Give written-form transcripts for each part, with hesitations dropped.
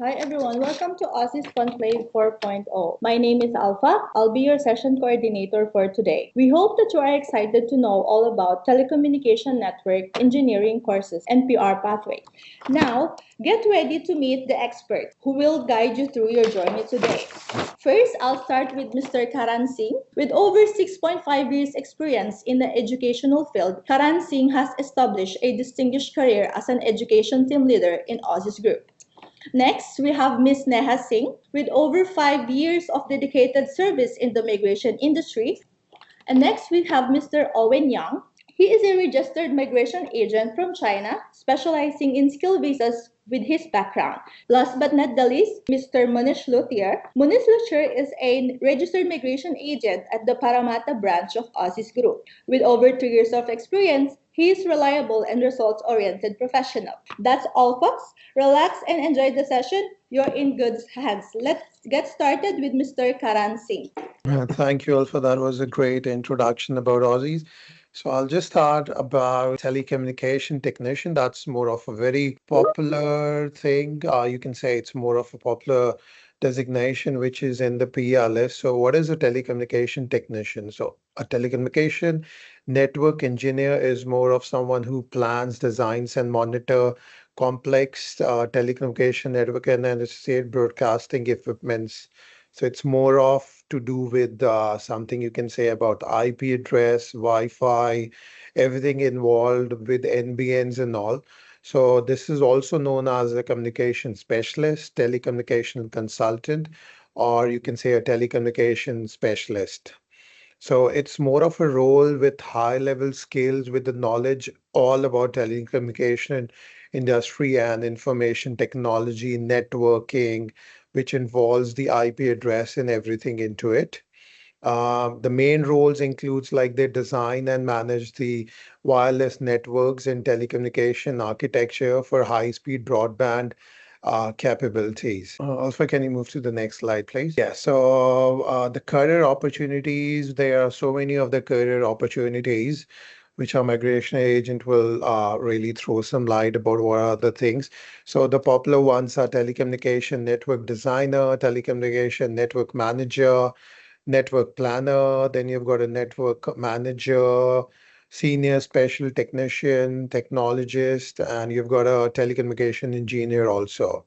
Hi everyone, welcome to Aussizz Conclave 4.0. My name is Alpha. I'll be your session coordinator for today. We hope that you are excited to know all about telecommunication network engineering courses and PR pathway. Now, get ready to meet the expert who will guide you through your journey today. First, I'll start with Mr. Karan Singh. With over 6.5 years experience in the educational field, Karan Singh has established a distinguished career as an education team leader in Aussizz Group. Next, we have Ms. Neha Singh with over 5 years of dedicated service in the migration industry. And next, we have Mr. Owen Yang. He is a registered migration agent from China, specializing in skill visas with his background. Last but not the least, Mr. Munish Luther. Munish Luther is a registered migration agent at the Parramatta branch of Aussizz Group. With over 2 years of experience, he is reliable and results-oriented professional. That's all, folks. Relax and enjoy the session. You're in good hands. Let's get started with Mr. Karan Singh. Thank you, Alpha. That was a great introduction about Aussies. So I'll just start about telecommunication technician. That's more of a very popular thing. You can say it's more of a popular designation, which is in the PR list. So what is a telecommunication technician? So a telecommunication network engineer is more of someone who plans, designs, and monitor complex telecommunication network and associated broadcasting equipments. So it's more of to do with something you can say about IP address, Wi-Fi, everything involved with NBNs and all. So this is also known as a communication specialist, telecommunication consultant, or you can say a telecommunication specialist. So it's more of a role with high level skills with the knowledge all about telecommunication industry and information technology, networking, which involves the IP address and everything into it. The main roles includes like they design and manage the wireless networks and telecommunication architecture for high-speed broadband capabilities. Also, can you move to the next slide, please? Yeah, so the career opportunities, there are so many of the career opportunities which our migration agent will really throw some light about what are the things. So the popular ones are telecommunication network designer, telecommunication network manager, network planner, then you've got a network manager, senior special technician, technologist, and you've got a telecommunication engineer also.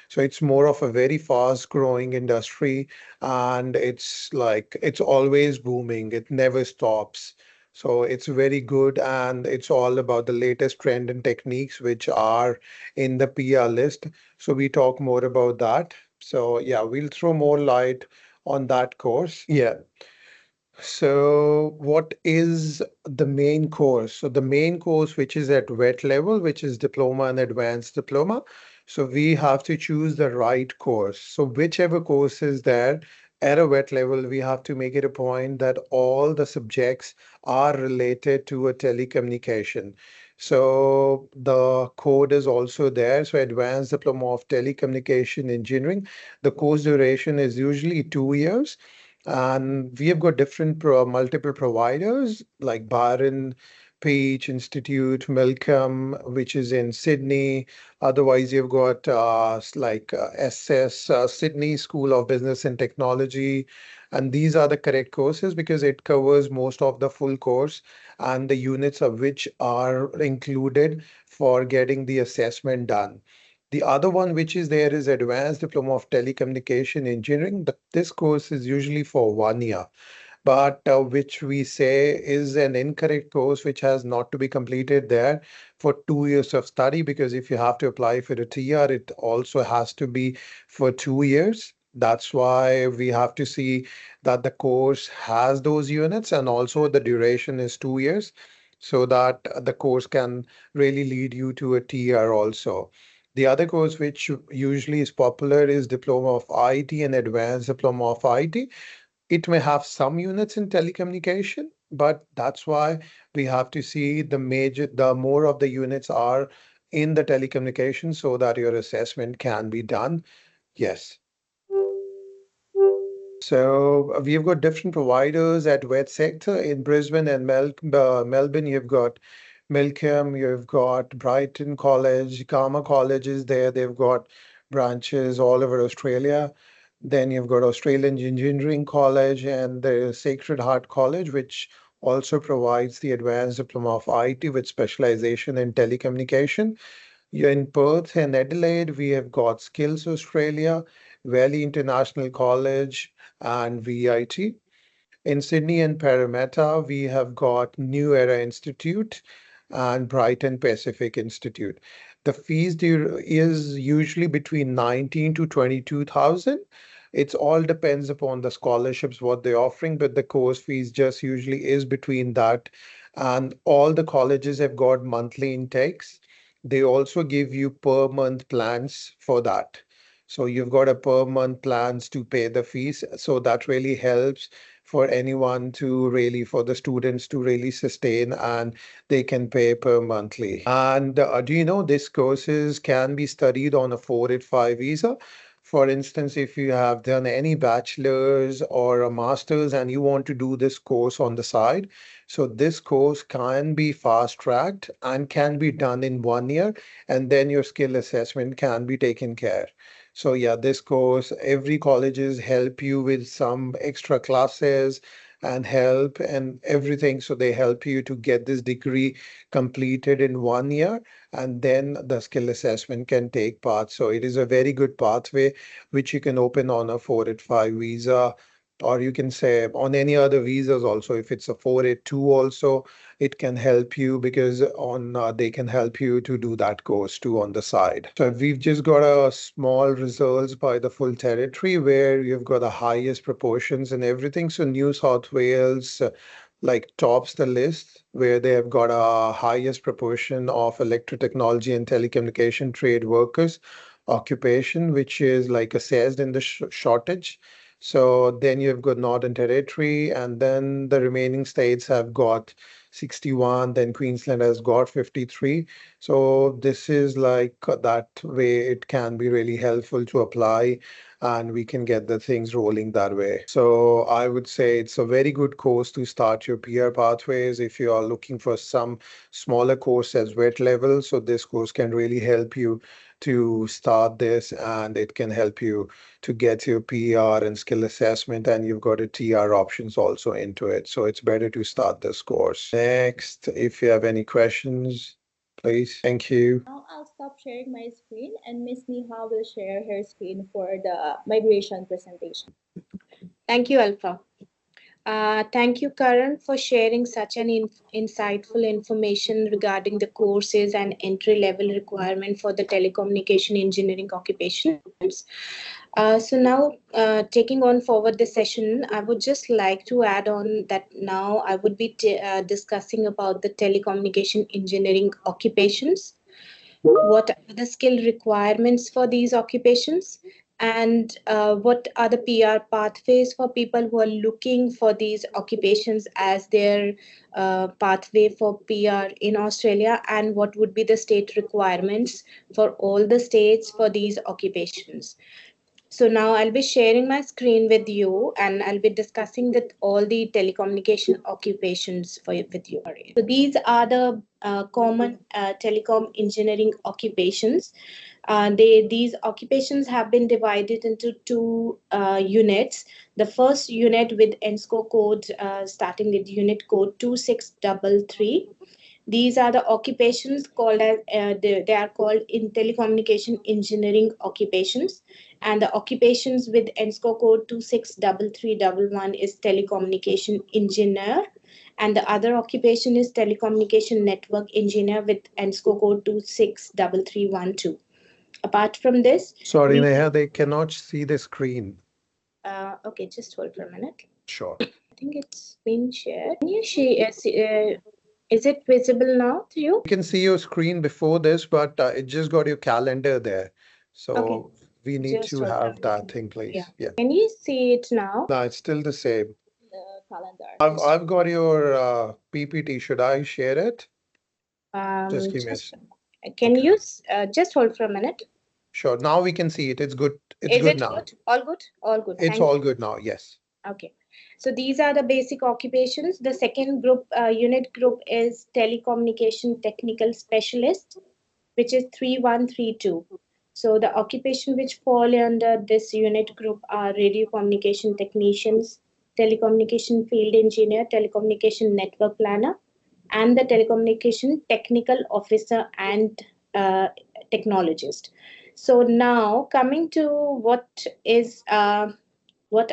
So it's more of a very fast growing industry and it's like it's always booming. It never stops. So it's very good and it's all about the latest trend and techniques which are in the PR list. So we talk more about that. So yeah, we'll throw more light on that course. Yeah. So what is the main course? So the main course, which is at wet level, which is diploma and advanced diploma. So we have to choose the right course. So whichever course is there at a wet level, we have to make it a point that all the subjects are related to a telecommunication. So the code is also there. So advanced diploma of telecommunication engineering, the course duration is usually 2 years. And we have got multiple providers like Byron, Page Institute, Milcom, which is in Sydney. Otherwise, you've got SS, Sydney School of Business and Technology. And these are the correct courses because it covers most of the full course and the units of which are included for getting the assessment done. The other one which is there is Advanced Diploma of Telecommunication Engineering. This course is usually for 1 year, but which we say is an incorrect course which has not to be completed there for 2 years of study because if you have to apply for a TR, it also has to be for 2 years. That's why we have to see that the course has those units and also the duration is 2 years so that the course can really lead you to a TR also. The other course which usually is popular is Diploma of IT and Advanced Diploma of IT. It may have some units in telecommunication, but that's why we have to see the more of the units are in the telecommunication so that your assessment can be done. Yes. So we've got different providers at wet sector in Brisbane and Melbourne. You've got 𝐜𝐵𝐿, you've got Brighton College, 𝐬𝐵𝐿 College is there. They've got branches all over Australia. Then you've got Australian Engineering College and the Sacred Heart College, which also provides the Advanced Diploma of IT with specialization in telecommunication. You're in Perth and Adelaide, we have got Skills Australia, Valley International College, and VIT. In Sydney and Parramatta, we have got New Era Institute and Brighton Pacific Institute. The is usually between 19 to 22,000. It all depends upon the scholarships, what they're offering, but the course fees just usually is between that. And all the colleges have got monthly intakes. They also give you per month plans for that. So you've got a per month plans to pay the fees. So that really helps for anyone to really, for the students to really sustain, and they can pay per monthly. And do you know these courses can be studied on a 485 visa? For instance, if you have done any bachelor's or a master's and you want to do this course on the side, so this course can be fast tracked and can be done in 1 year, and then your skill assessment can be taken care. So yeah, this course, every colleges help you with some extra classes and help and everything. So they help you to get this degree completed in 1 year, and then the skill assessment can take part. So it is a very good pathway which you can open on a 485 visa, or you can say on any other visas also. If it's a 482 also, it can help you because on they can help you to do that course too on the side. So we've just got a small results by the full territory where you've got the highest proportions and everything. So New South Wales like tops the list where they have got a highest proportion of electrotechnology and telecommunication trade workers occupation, which is like assessed in the shortage. So then you've got Northern Territory, and then the remaining states have got 61, then Queensland has got 53. So this is like that way it can be really helpful to apply, and we can get the things rolling that way. So I would say it's a very good course to start your PR pathways if you are looking for some smaller course as wet level. So this course can really help you to start this, and it can help you to get your PR and skill assessment, and you've got a TR options also into it. So it's better to start this course. Next, if you have any questions, please. Thank you. Now I'll stop sharing my screen and Miss Neha will share her screen for the migration presentation. Thank you, Alpha. Thank you, Karan, for sharing such an insightful information regarding the courses and entry-level requirement for the telecommunication engineering occupations. So now, taking on forward the session, I would just like to add on that now I would be discussing about the telecommunication engineering occupations. What are the skill requirements for these occupations? And what are the PR pathways for people who are looking for these occupations as their pathway for PR in Australia? And what would be the state requirements for all the states for these occupations? So now I'll be sharing my screen with you, and I'll be discussing that all the telecommunication occupations with you. So these are the common telecom engineering occupations. These occupations have been divided into two units. The first unit with ENSCO code starting with unit code 2633. These are the occupations called as they are called in telecommunication engineering occupations, and the occupations with ENSCO code 263311 is telecommunication engineer, and the other occupation is telecommunication network engineer with ENSCO code 263312. Apart from this, sorry, Neha, they cannot see the screen. Okay, just hold for a minute. Sure. I think it's been shared. Can you share? Is it visible now to you? You can see your screen before this, but it just got your calendar there. So Okay. we need Just to have that thing, please. Yeah. Can you see it now? No, it's still the same. The calendar. I've got your PPT. Should I share it? Just give me a second. Can you just hold for a minute? Sure. Now we can see it. It's good. It's Is good it now. good? All good? All good. It's all good now. Yes. Okay. So these are the basic occupations. The second group, unit group, is telecommunication technical specialist, which is 3132. So the occupation which fall under this unit group are radio communication technicians, telecommunication field engineer, telecommunication network planner, and the telecommunication technical officer and technologist. So now coming to what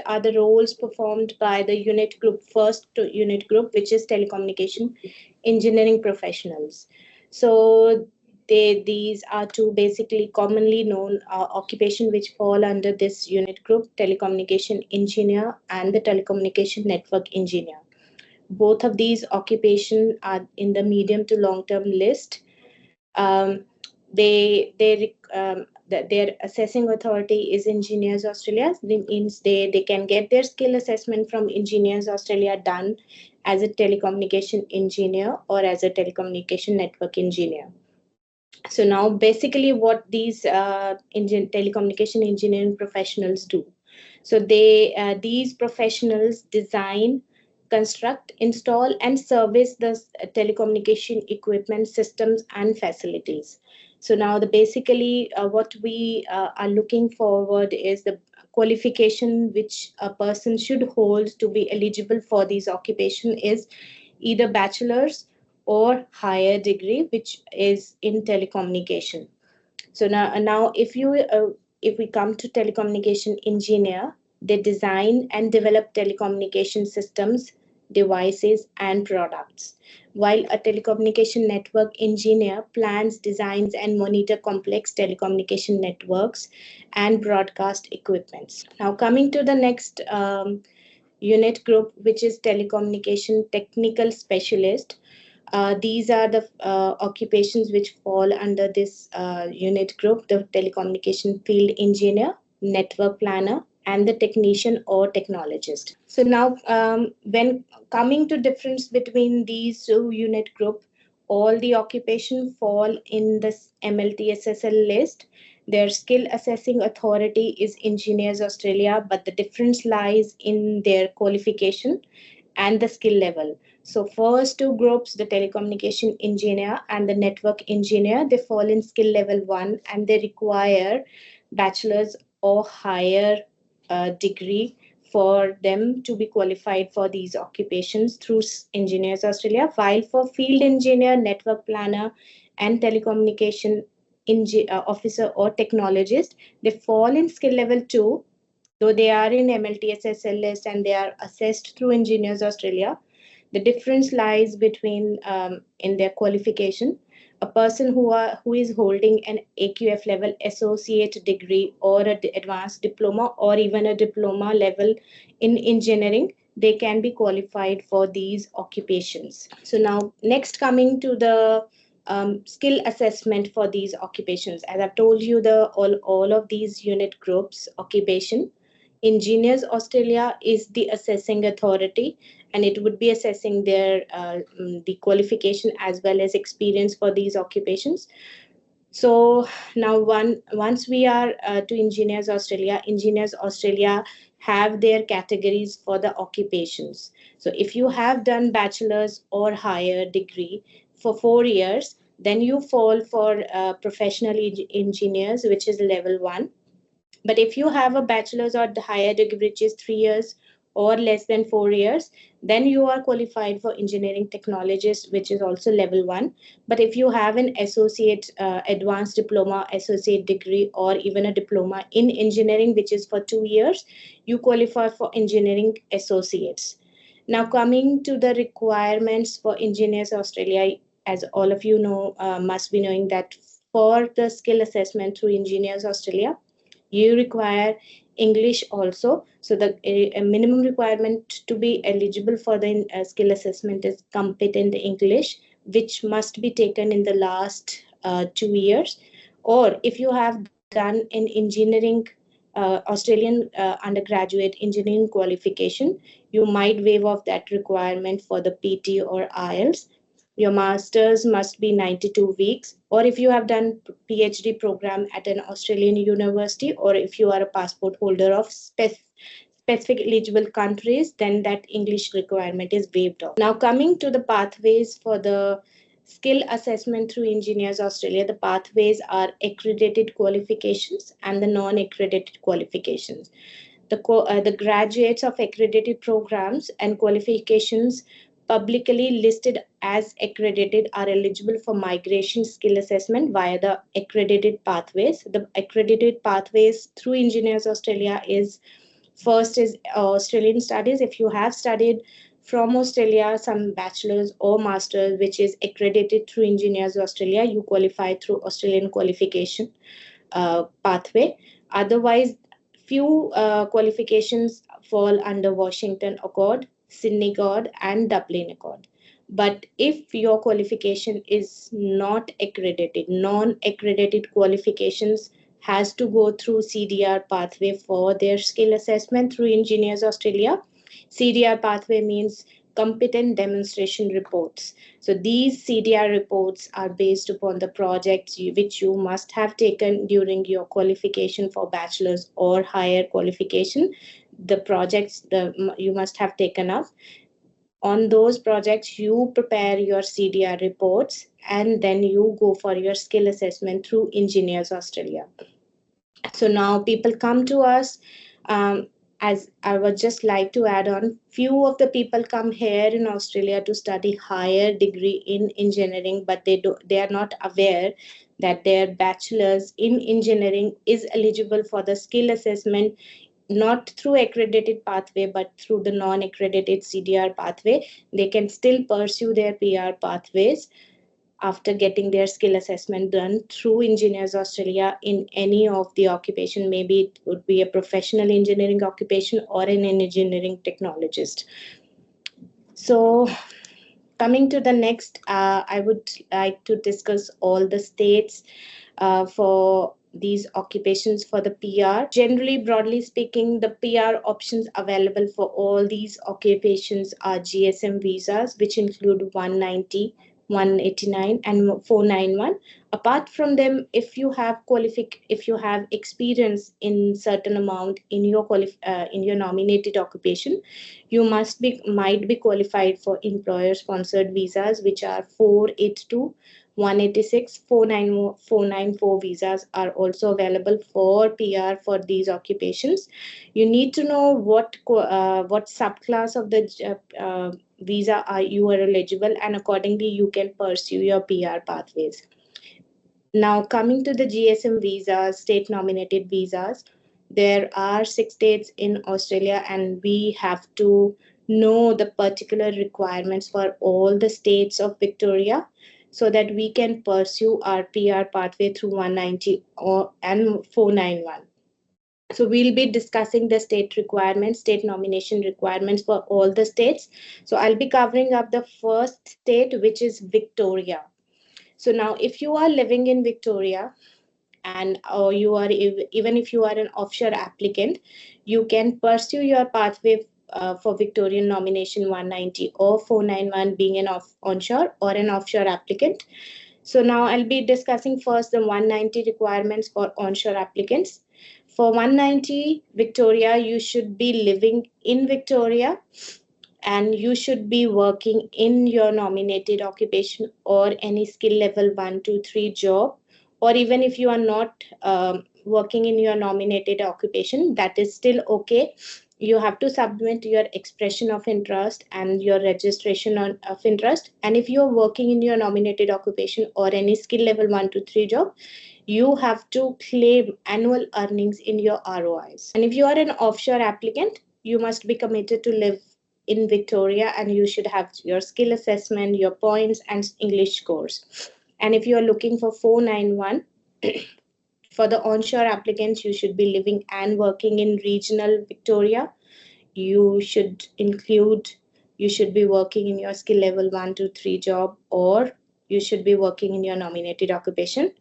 are the roles performed by the unit group, first to unit group, which is telecommunication engineering professionals. So these are two basically commonly known occupation which fall under this unit group: telecommunication engineer and the telecommunication network engineer. Both of these occupations are in the medium to long term list. um, their assessing authority is Engineers Australia. It means they can get their skill assessment from Engineers Australia done as a telecommunication engineer or as a telecommunication network engineer. So now basically what these telecommunication engineering professionals do. So these professionals design, construct, install, and service the telecommunication equipment, systems, and facilities. So now basically what we are looking forward is the qualification which a person should hold to be eligible for these occupation is either bachelor's or higher degree, which is in telecommunication. So now if we come to telecommunication engineer, they design and develop telecommunication systems, devices, and products, while a telecommunication network engineer plans, designs, and monitor complex telecommunication networks and broadcast equipments. Now coming to the next unit group, which is telecommunication technical specialist. These are the occupations which fall under this unit group: the telecommunication field engineer, network planner, and the technician or technologist. So now when coming to difference between these two unit group, all the occupation fall in this MLTSSL list. Their skill assessing authority is Engineers Australia, but the difference lies in their qualification and the skill level. So first two groups, the telecommunication engineer and the network engineer, they fall in skill level 1 and they require bachelor's or higher degree for them to be qualified for these occupations through Engineers Australia. While for field engineer, network planner, and telecommunication officer or technologist, they fall in skill level 2, though they are in MLTSSL list and they are assessed through Engineers Australia. The difference lies between in their qualification. A person who is holding an AQF level associate degree or an advanced diploma or even a diploma level in engineering, they can be qualified for these occupations. So now next coming to the skill assessment for these occupations. As I've told you, all of these unit groups occupation, Engineers Australia is the assessing authority, and it would be assessing their the qualification as well as experience for these occupations. So now once we are to Engineers Australia have their categories for the occupations. So if you have done bachelor's or higher degree for 4 years, then you fall for professional engineers, which is level 1. But if you have a bachelor's or higher degree, which is 3 years or less than 4 years, then you are qualified for engineering technologist, which is also level 1. But if you have an associate, advanced diploma, associate degree, or even a diploma in engineering, which is for 2 years, you qualify for engineering associates. Now coming to the requirements for Engineers Australia, as all of you know, must be knowing that for the skill assessment through Engineers Australia, you require English also. So the minimum requirement to be eligible for the skill assessment is competent English, which must be taken in the last 2 years. Or if you have done an engineering Australian undergraduate engineering qualification, you might waive off that requirement for the PT or IELTS. Your master's must be 92 weeks, or if you have done PhD program at an Australian university, or if you are a passport holder of specific eligible countries, then that English requirement is waived off. Now coming to the pathways for the skill assessment through Engineers Australia, the pathways are accredited qualifications and the non-accredited qualifications. The graduates of accredited programs and qualifications publicly listed as accredited are eligible for migration skill assessment via the accredited pathways. The accredited pathways through Engineers Australia is first is Australian studies. If you have studied from Australia some bachelor's or master's which is accredited through Engineers Australia, you qualify through Australian qualification pathway. Otherwise, few qualifications fall under Washington Accord, Sydney Accord, and Dublin Accord. But if your qualification is not accredited, non-accredited qualifications has to go through CDR pathway for their skill assessment through Engineers Australia. CDR pathway means competent demonstration reports. So these CDR reports are based upon the projects which you must have taken during your qualification for bachelor's or higher qualification. The projects you must have taken up. On those projects, you prepare your CDR reports and then you go for your skill assessment through Engineers Australia. So now people come to us. As I would just like to add on, few of the people come here in Australia to study higher degree in engineering, but they are not aware that their bachelor's in engineering is eligible for the skill assessment, not through accredited pathway, but through the non-accredited CDR pathway. They can still pursue their PR pathways after getting their skill assessment done through Engineers Australia in any of the occupation. Maybe it would be a professional engineering occupation or an engineering technologist. So coming to the next, I would like to discuss all the states for these occupations for the PR. Generally, broadly speaking, the PR options available for all these occupations are GSM visas, which include 190, 189 and 491. Apart from them, if you have experience in certain amount in your nominated occupation, you might be qualified for employer sponsored visas, which are 482, 186, 494 visas are also available for PR for these occupations. You need to know what subclass of the visa you are eligible, and accordingly you can pursue your PR pathways. Now coming to the GSM visas, state nominated visas, there are 6 states in Australia and we have to know the particular requirements for all the states of Victoria so that we can pursue our PR pathway through 190 and 491. So we'll be discussing the state requirements, state nomination requirements for all the states. So I'll be covering up the first state, which is Victoria. So now if you are living in Victoria and even if you are an offshore applicant, you can pursue your pathway for Victorian nomination 190 or 491 being an onshore or an offshore applicant. So now I'll be discussing first the 190 requirements for onshore applicants. For 190 Victoria, you should be living in Victoria and you should be working in your nominated occupation or any skill level 1, 2, 3 job, or even if you are not working in your nominated occupation, that is still okay. You have to submit your expression of interest and your registration of interest. And if you are working in your nominated occupation or any skill level 1 to 3 job, you have to claim annual earnings in your ROIs. And if you are an offshore applicant, you must be committed to live in Victoria and you should have your skill assessment, your points and English scores. And if you are looking for 491, for the onshore applicants, you should be living and working in regional Victoria. You should be working in your skill level 1 to 3 job, or you should be working in your nominated occupation.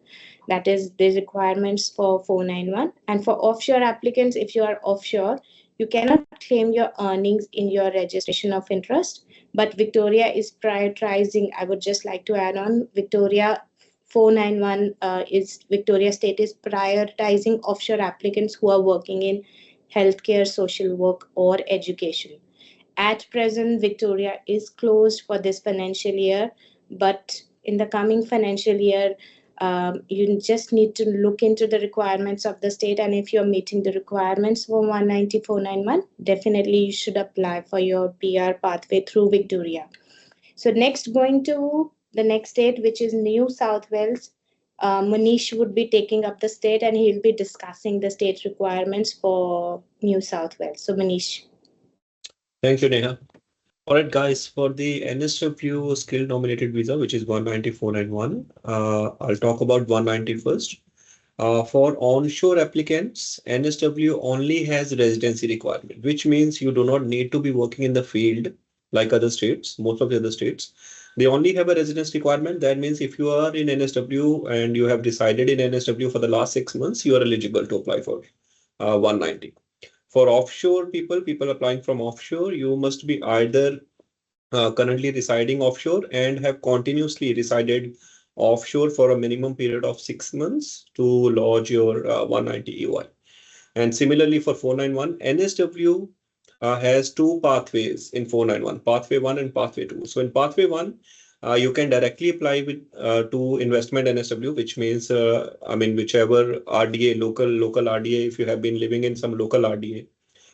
That is the requirements for 491. And for offshore applicants, if you are offshore, you cannot claim your earnings in your registration of interest. But Victoria is prioritizing, I would just like to add on, Victoria 491 Victoria State is prioritizing offshore applicants who are working in healthcare, social work, or education. At present, Victoria is closed for this financial year, but in the coming financial year, you just need to look into the requirements of the state, and if you're meeting the requirements for 190-491, definitely you should apply for your PR pathway through Victoria. So next, going to the next state, which is New South Wales. Munish would be taking up the state and he'll be discussing the state requirements for New South Wales. So Munish. Thank you, Neha. All right, guys, for the NSW skill nominated visa, which is 190-491, I'll talk about 190 first. For onshore applicants, NSW only has residency requirement, which means you do not need to be working in the field like other states, most of the other states. They only have a residence requirement. That means if you are in NSW and you have decided in NSW for the last 6 months, you are eligible to apply for 190. For offshore people applying from offshore, you must be either currently residing offshore and have continuously resided offshore for a minimum period of 6 months to lodge your 190 EOI. And similarly for 491, NSW has two pathways in 491, pathway 1 and pathway 2. So in pathway 1, you can directly apply with to investment NSW, which means whichever RDA, local RDA, if you have been living in some local RDA,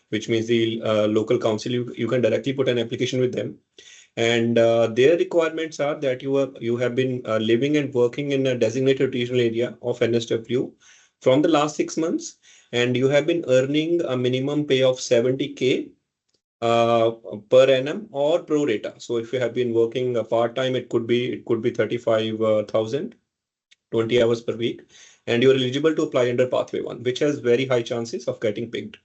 which means the local council, you can directly put an application with them. And their requirements are that you have been living and working in a designated regional area of NSW from the last 6 months, and you have been earning a minimum pay of 70K per annum or pro rata. So if you have been working part-time, it could be 35,000, 20 hours per week, and you're eligible to apply under pathway 1, which has very high chances of getting picked.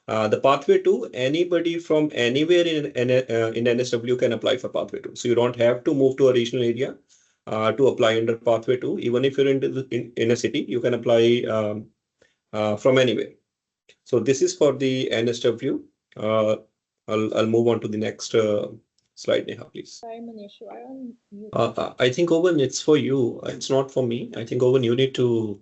The pathway 2, anybody from anywhere in NSW can apply for pathway 2. So you don't have to move to a regional area to apply under pathway 2. Even if you're in a city, you can apply from anywhere. So this is for the NSW. I'll move on to the next slide, Neha, please. Sorry, Munish, you are on mute. I think, Owen, it's for you. It's not for me. I think, Owen, you need to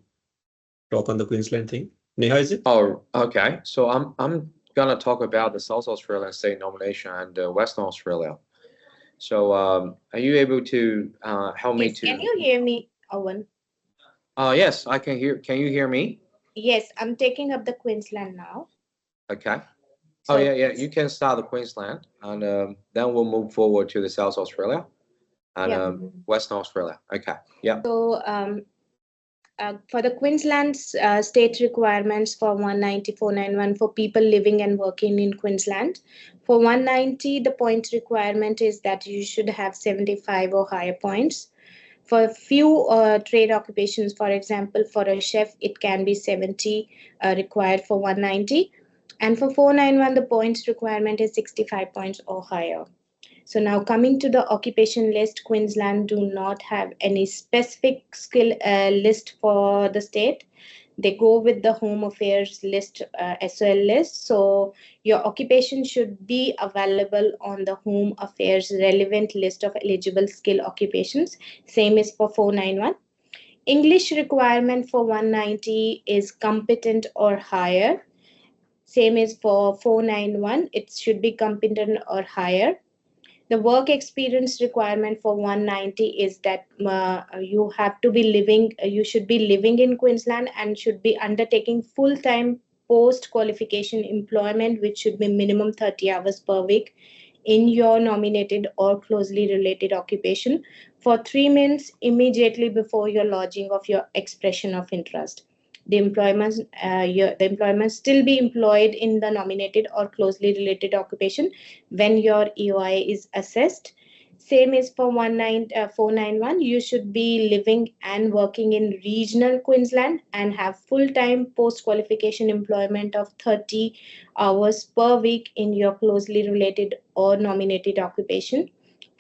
talk on the Queensland thing. Neha, is it? Oh, okay. So I'm gonna talk about the South Australian state nomination and Western Australia. So are you able to help me to? Can you hear me, Owen? Yes, I can hear. Can you hear me? Yes, I'm taking up the Queensland now. Okay. So, Oh yeah. You can start the Queensland, and then we'll move forward to the South Australia and Western Australia. Okay. Yeah. So for the Queensland state requirements for 190-491 for people living and working in Queensland, for 190, the point requirement is that you should have 75 or higher points. For a few trade occupations, for example, for a chef, it can be 70 required for 190. And for 491, the points requirement is 65 points or higher. So now coming to the occupation list, Queensland do not have any specific skill list for the state. They go with the Home Affairs list, SOL list. So your occupation should be available on the Home Affairs relevant list of eligible skill occupations. Same is for 491. English requirement for 190 is competent or higher. Same is for 491. It should be competent or higher. The work experience requirement for 190 is that you have to be living, you should be living in Queensland and should be undertaking full-time post-qualification employment, which should be minimum 30 hours per week in your nominated or closely related occupation for 3 months immediately before your lodging of your expression of interest. The employment still be employed in the nominated or closely related occupation when your EOI is assessed. Same is for 491. You should be living and working in regional Queensland and have full-time post-qualification employment of 30 hours per week in your closely related or nominated occupation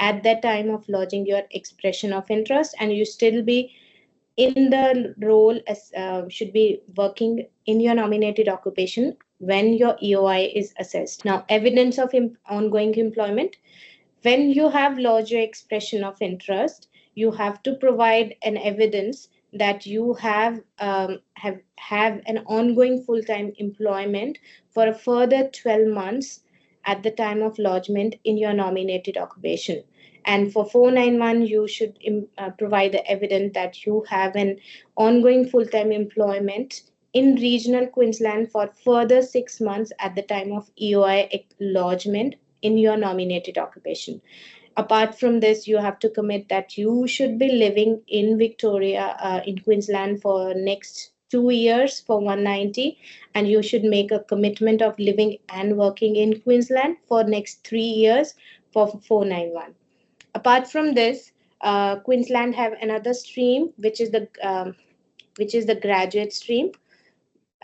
at that time of lodging your expression of interest, and you still be in the role as should be working in your nominated occupation when your EOI is assessed. Now, evidence of ongoing employment. When you have lodged your expression of interest, you have to provide an evidence that you have an ongoing full-time employment for a further 12 months at the time of lodgement in your nominated occupation. And for 491, you should provide the evidence that you have an ongoing full-time employment in regional Queensland for further 6 months at the time of EOI lodgement in your nominated occupation. Apart from this, you have to commit that you should be living in Victoria, in Queensland for next 2 years for 190, and you should make a commitment of living and working in Queensland for next 3 years for 491. Apart from this, Queensland have another stream, which is the graduate stream.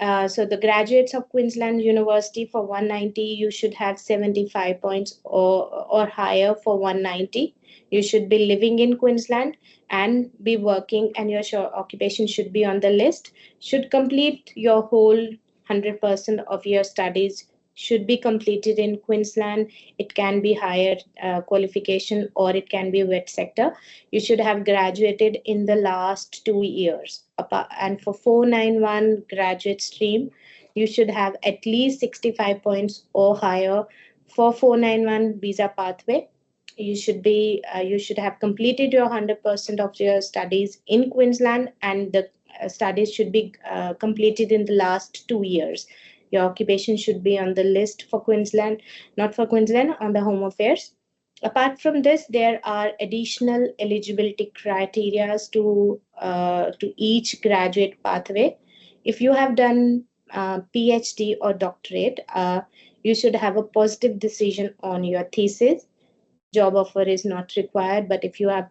So the graduates of Queensland University for 190, you should have 75 points or higher for 190. You should be living in Queensland and be working, and your occupation should be on the list. Should complete your whole 100% of your studies should be completed in Queensland. It can be higher qualification or it can be wet sector. You should have graduated in the last 2 years. And for 491 graduate stream, you should have at least 65 points or higher. For 491 visa pathway, you should have completed your 100% of your studies in Queensland, and the studies should be completed in the last 2 years. Your occupation should be on the list for Queensland, not for Queensland, on the Home Affairs. Apart from this, there are additional eligibility criteria to each graduate pathway. If you have done PhD or doctorate, you should have a positive decision on your thesis. Job offer is not required, but if you have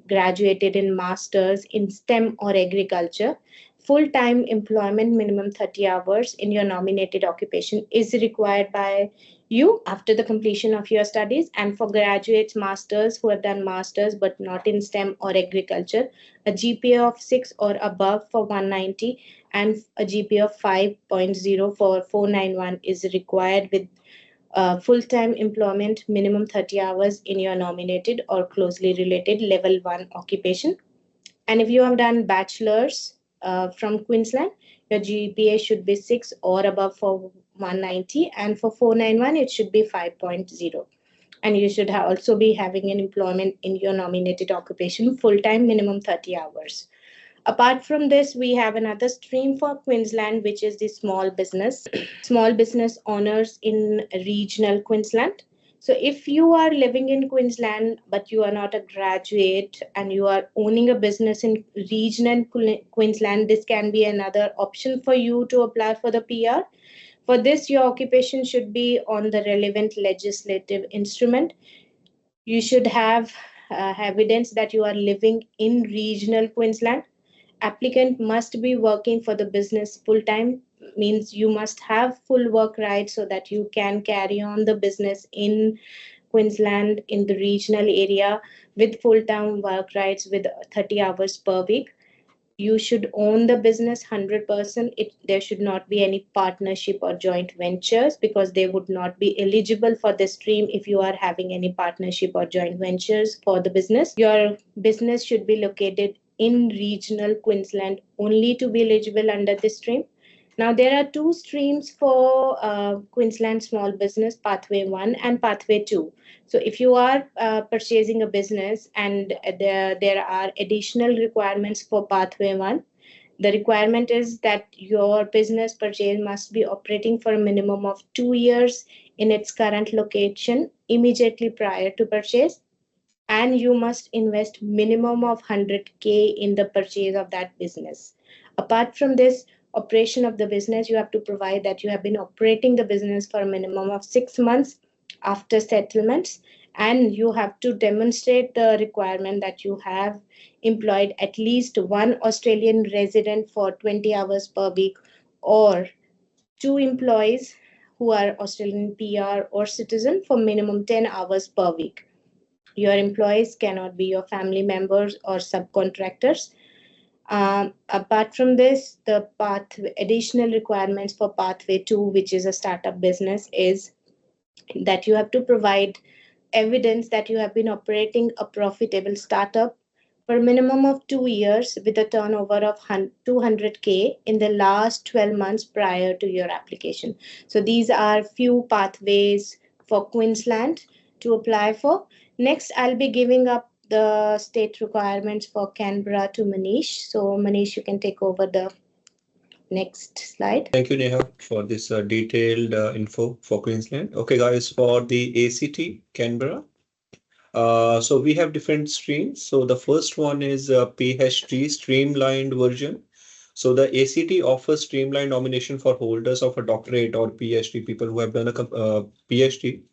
graduated in masters in STEM or agriculture, full-time employment minimum 30 hours in your nominated occupation is required by you after the completion of your studies. And for graduates, masters who have done masters but not in STEM or agriculture, a GPA of 6 or above for 190 and a GPA of 5.0 for 491 is required, with full-time employment minimum 30 hours in your nominated or closely related level 1 occupation. And if you have done bachelor's from Queensland, your GPA should be 6 or above for 190, and for 491 it should be 5.0. And you should also be having an employment in your nominated occupation full-time minimum 30 hours. Apart from this, we have another stream for Queensland, which is the small business owners in regional Queensland. So if you are living in Queensland, but you are not a graduate and you are owning a business in regional Queensland, this can be another option for you to apply for the PR. For this, your occupation should be on the relevant legislative instrument. You should have evidence that you are living in regional Queensland. Applicant must be working for the business full-time, means you must have full work rights so that you can carry on the business in Queensland in the regional area with full-time work rights with 30 hours per week. You should own the business 100%. There should not be any partnership or joint ventures, because they would not be eligible for the stream if you are having any partnership or joint ventures for the business. Your business should be located in regional Queensland only to be eligible under this stream. Now, there are two streams for Queensland Small Business, Pathway 1 and Pathway 2. So if you are purchasing a business and there are additional requirements for Pathway 1, the requirement is that your business purchase must be operating for a minimum of 2 years in its current location immediately prior to purchase, and you must invest minimum of 100K in the purchase of that business. Apart from this, operation of the business, you have to provide that you have been operating the business for a minimum of 6 months after settlements, and you have to demonstrate the requirement that you have employed at least one Australian resident for 20 hours per week, or 2 employees who are Australian PR or citizen for minimum 10 hours per week. Your employees cannot be your family members or subcontractors. Apart from this, the additional requirements for Pathway 2, which is a startup business, is that you have to provide evidence that you have been operating a profitable startup for a minimum of 2 years with a turnover of 200K in the last 12 months prior to your application. So these are few pathways for Queensland to apply for. Next, I'll be giving up the state requirements for Canberra to Munish. So Munish, you can take over the next slide. Thank you, Neha, for this detailed info for Queensland. Okay, guys, for the ACT Canberra, so we have different streams. So the first one is PhD streamlined version. So the ACT offers streamlined nomination for holders of a doctorate or PhD, people who have done a PhD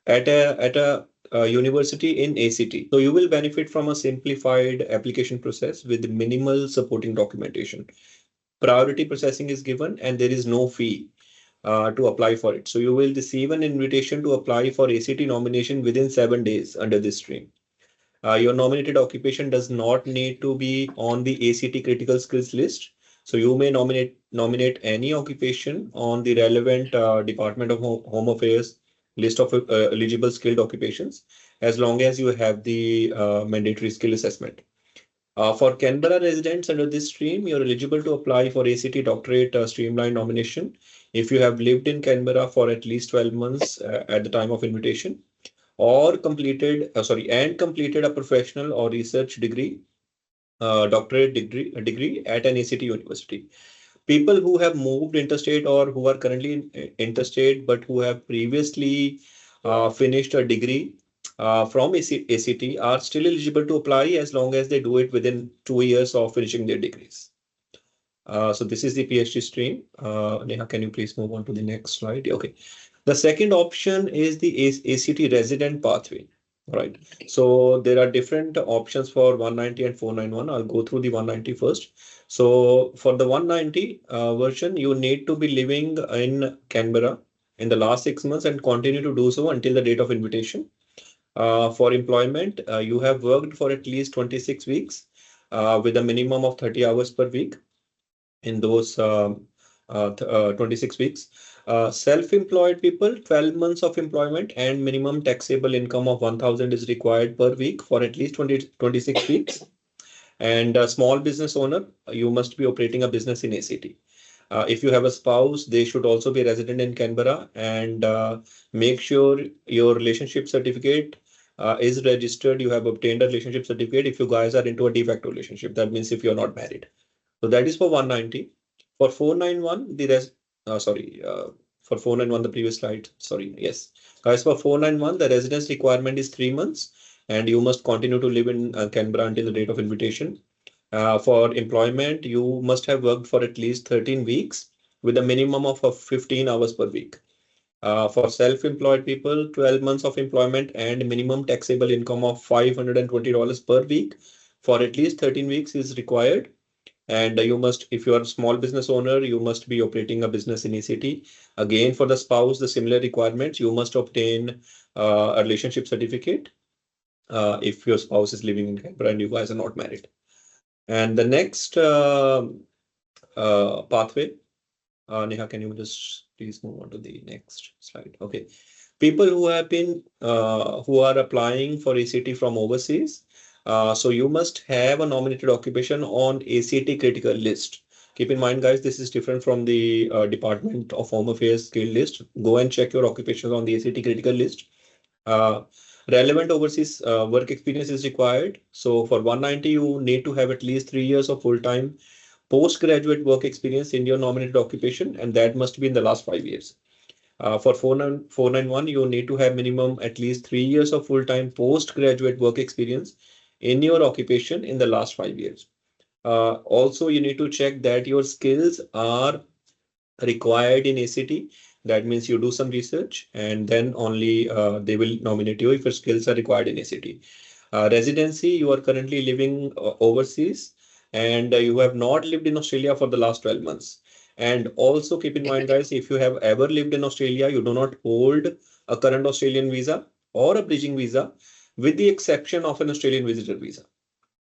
at a university in ACT. So you will benefit from a simplified application process with minimal supporting documentation. Priority processing is given and there is no fee to apply for it. So you will receive an invitation to apply for ACT nomination within 7 days under this stream. Your nominated occupation does not need to be on the ACT critical skills list. So you may nominate any occupation on the relevant Department of Home Affairs list of eligible skilled occupations, as long as you have the mandatory skill assessment. For Canberra residents under this stream, you're eligible to apply for ACT doctorate streamlined nomination if you have lived in Canberra for at least 12 months at the time of invitation, or completed a professional or research degree, doctorate degree at an ACT university. People who have moved interstate or who are currently interstate but who have previously finished a degree from ACT are still eligible to apply as long as they do it within 2 years of finishing their degrees. So this is the PhD stream. Neha, can you please move on to the next slide? Okay. The second option is the ACT resident pathway. Right. So there are different options for 190 and 491. I'll go through the 190 first. So for the 190 version, you need to be living in Canberra in the last 6 months and continue to do so until the date of invitation. For employment, you have worked for at least 26 weeks with a minimum of 30 hours per week in those 26 weeks. Self-employed people, 12 months of employment and minimum taxable income of 1,000 is required per week for at least 26 weeks. And a small business owner, you must be operating a business in ACT. If you have a spouse, they should also be resident in Canberra, and make sure your relationship certificate is registered. You have obtained a relationship certificate if you guys are into a de facto relationship. That means if you're not married. So that is for 190. For 491, for 491, the previous slide, yes. Guys, for 491, the residence requirement is 3 months and you must continue to live in Canberra until the date of invitation. For employment, you must have worked for at least 13 weeks with a minimum of 15 hours per week. For self-employed people, 12 months of employment and minimum taxable income of $520 per week for at least 13 weeks is required. And you must, if you are a small business owner, you must be operating a business in ACT. Again, for the spouse, the similar requirements, you must obtain a relationship certificate if your spouse is living in Canberra and you guys are not married. And the next pathway, Neha, can you just please move on to the next slide? Okay. People who have been, who are applying for ACT from overseas, so you must have a nominated occupation on ACT critical list. Keep in mind, guys, this is different from the Department of Home Affairs skill list. Go and check your occupations on the ACT critical list. Relevant overseas work experience is required. So for 190, you need to have at least 3 years of full-time postgraduate work experience in your nominated occupation, and that must be in the last 5 years. For 491, you need to have minimum at least 3 years of full-time postgraduate work experience in your occupation in the last 5 years. Also, you need to check that your skills are required in ACT. That means you do some research and then only they will nominate you if your skills are required in ACT. Residency, you are currently living overseas and you have not lived in Australia for the last 12 months. And also keep in mind, guys, if you have ever lived in Australia, you do not hold a current Australian visa or a bridging visa, with the exception of an Australian visitor visa.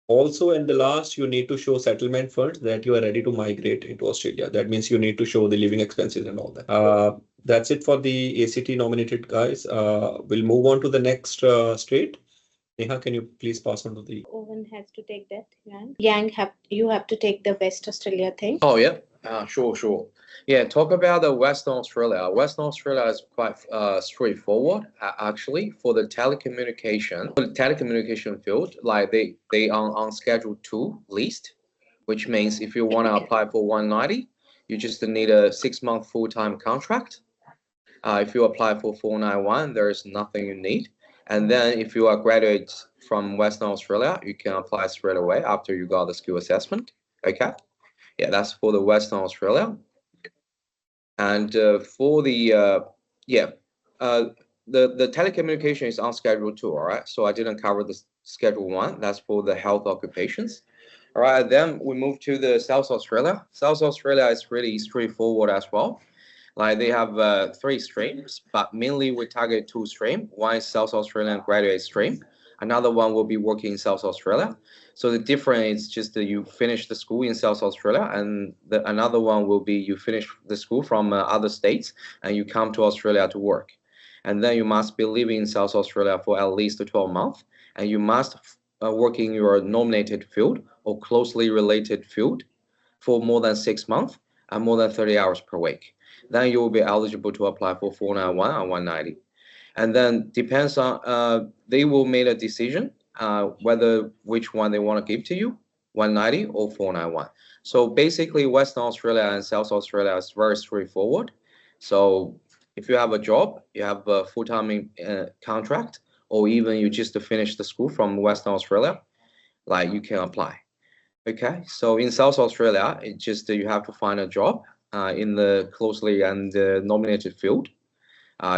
Also, in the last, you need to show settlement funds that you are ready to migrate into Australia. That means you need to show the living expenses and all that. That's it for the ACT nominated guys. We'll move on to the next state. Neha, can you please pass on to the... Owen has to take that. You have to take the West Australia thing. Oh, yeah. Sure. Yeah, talk about the Western Australia. Western Australia is quite straightforward, actually, for the telecommunication. For the telecommunication field, like they are on Schedule 2 list, which means if you want to apply for 190, you just need a 6-month full-time contract. If you apply for 491, there's nothing you need. And then if you are graduate from Western Australia, you can apply straight away after you got the skill assessment. Okay. Yeah, that's for the Western Australia. And for the the telecommunication is on Schedule 2, all right? So I didn't cover the Schedule 1. That's for the health occupations. All right, then we move to the South Australia. South Australia is really straightforward as well. Like they have 3 streams, but mainly we target 2 streams. One is South Australian graduate stream. Another one will be working in South Australia. So the difference is just that you finish the school in South Australia, and another one will be you finish the school from other states and you come to Australia to work. And then you must be living in South Australia for at least 12 months, and you must work in your nominated field or closely related field for more than 6 months and more than 30 hours per week. Then you will be eligible to apply for 491 and 190. And then depends on, they will make a decision whether which one they want to give to you, 190 or 491. So basically Western Australia and South Australia is very straightforward. So if you have a job, you have a full-time contract, or even you just finish the school from Western Australia, like you can apply. Okay, so in South Australia, it's just you have to find a job in the closely and nominated field.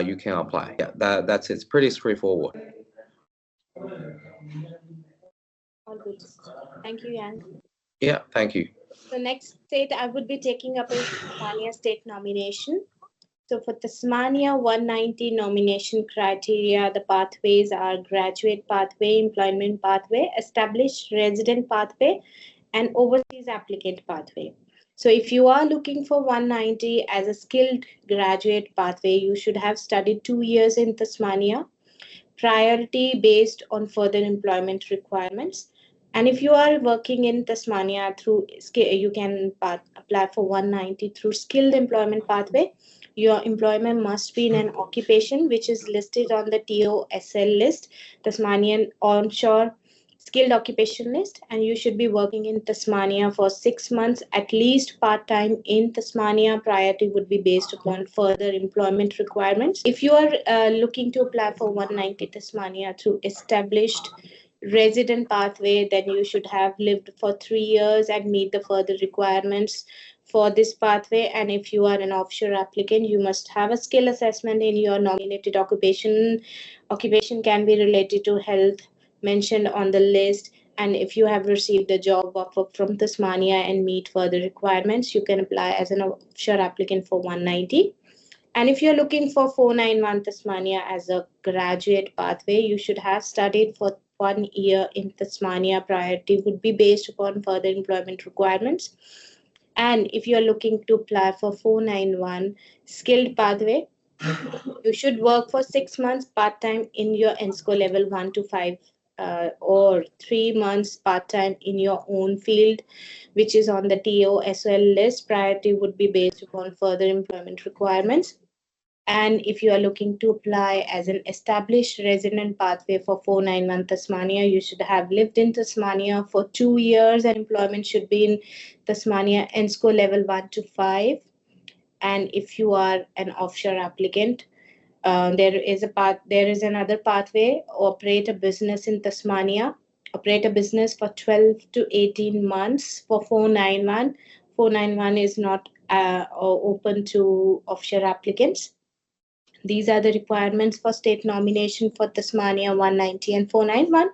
You can apply. Yeah, that's it. It's pretty straightforward. All good. Thank you, Yang. Yeah, thank you. The next state I would be taking up is Tasmania state nomination. So for Tasmania 190 nomination criteria, the pathways are graduate pathway, employment pathway, established resident pathway, and overseas applicant pathway. So if you are looking for 190 as a skilled graduate pathway, you should have studied 2 years in Tasmania, priority based on further employment requirements. And if you are working in Tasmania through, you can apply for 190 through skilled employment pathway. Your employment must be in an occupation which is listed on the TOSL list, Tasmanian onshore skilled occupation list, and you should be working in Tasmania for 6 months, at least part-time in Tasmania. Priority would be based upon further employment requirements. If you are looking to apply for 190 Tasmania through established resident pathway, then you should have lived for 3 years and meet the further requirements for this pathway. And if you are an offshore applicant, you must have a skill assessment in your nominated occupation. Occupation can be related to health mentioned on the list, and if you have received a job offer from Tasmania and meet further requirements, you can apply as an offshore applicant for 190. And if you're looking for 491 Tasmania as a graduate pathway, you should have studied for 1 year in Tasmania. Priority would be based upon further employment requirements. And if you're looking to apply for 491 skilled pathway, you should work for 6 months part-time in your ENSCO level 1 to 5 or 3 months part-time in your own field, which is on the TOSL list. Priority would be based upon further employment requirements. And if you are looking to apply as an established resident pathway for 491 Tasmania, you should have lived in Tasmania for 2 years, and employment should be in Tasmania ENSCO level 1 to 5. And if you are an offshore applicant, there is another pathway. Operate a business in Tasmania. Operate a business for 12 to 18 months for 491. 491 is not open to offshore applicants. These are the requirements for state nomination for Tasmania 190 and 491.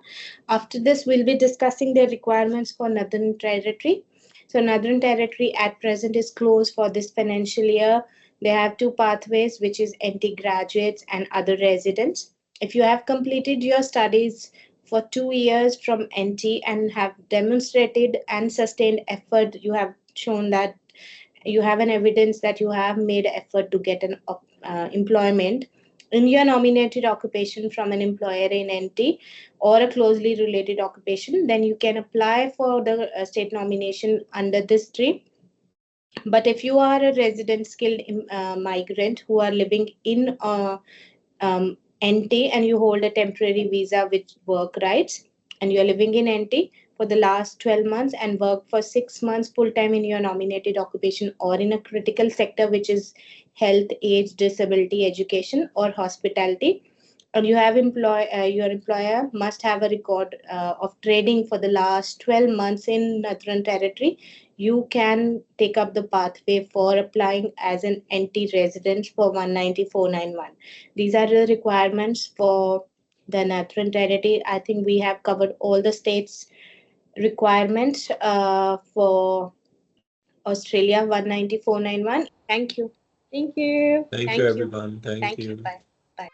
After this, we'll be discussing the requirements for Northern Territory. So Northern Territory at present is closed for this financial year. They have 2 pathways, which is NT graduates and other residents. If you have completed your studies for 2 years from NT and have demonstrated and sustained effort, you have shown that you have an evidence that you have made effort to get an employment, in your nominated occupation from an employer in NT or a closely related occupation, then you can apply for the state nomination under this stream. But if you are a resident skilled migrant who are living in NT and you hold a temporary visa with work rights and you are living in NT for the last 12 months and work for 6 months full time in your nominated occupation or in a critical sector which is health, age, disability, education, or hospitality, and you have your employer must have a record of trading for the last 12 months in Northern Territory, you can take up the pathway for applying as an NT resident for 19491. These are the requirements for the Northern Territory. I think we have covered all the states' requirements for Australia 19491. Thank you. Thank you. Thank Thank you, you. everyone. Thank Thank you. you. Bye. Bye.